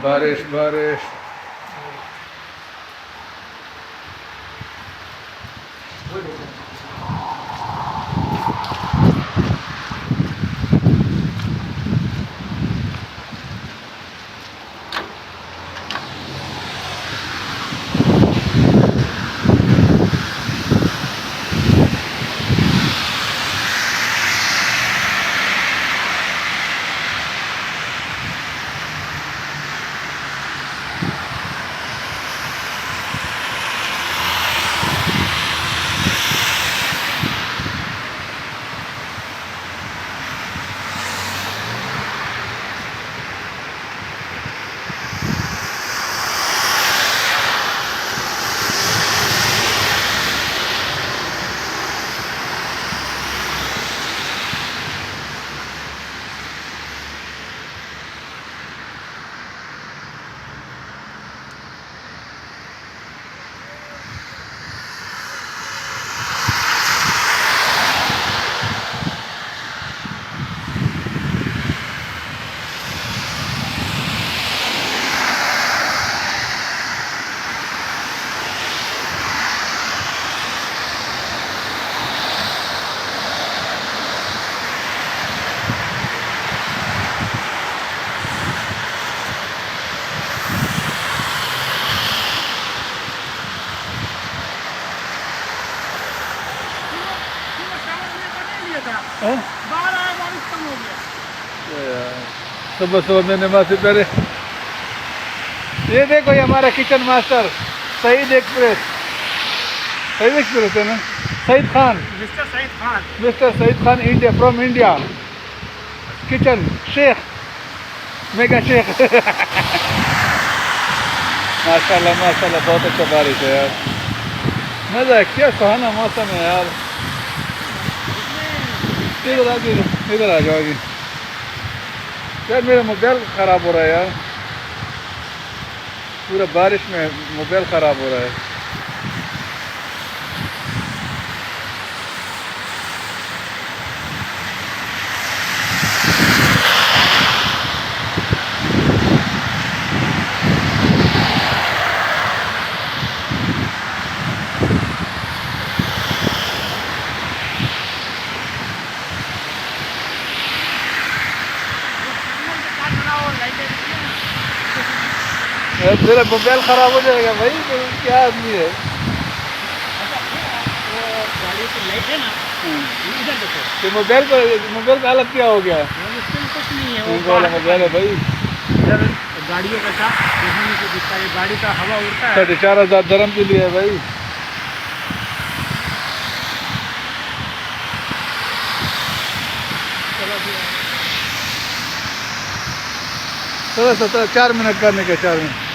बारिश बारिश। बाहर आया, बारिश कम हो गया। सुबह सुबह में नमाज से पहले ये देखो, ये हमारा kitchen master Saeed express. Saeed express है ना? Saeed Khan, mister Saeed Khan. Mister Saeed Khan, India, from India. Kitchen Sheikh, mega Sheikh. माशाल्लाह माशाल्लाह, बहुत अच्छा बारिश है यार। मजा है, क्या सुहाना मौसम है यार। इधर आगे, इधर आ जाओ आगे। यार मेरा मोबाइल ख़राब हो रहा है यार, पूरा बारिश में मोबाइल ख़राब हो रहा है। मेरा मोबाइल ख़राब हो जाएगा भाई, क्या आदमी है। गाड़ी की लाइट है ना, इधर देखो। ये मोबाइल का हालत क्या हो गया? कुछ नहीं है, वो वाला मोबाइल है भाई। इधर गाड़ियों के साथ देखने को दिखता है, गाड़ी का हवा उड़ता है। 4,500 दरम के लिए है भाई। चलो 4 मिनट करने के, 4 मिनट।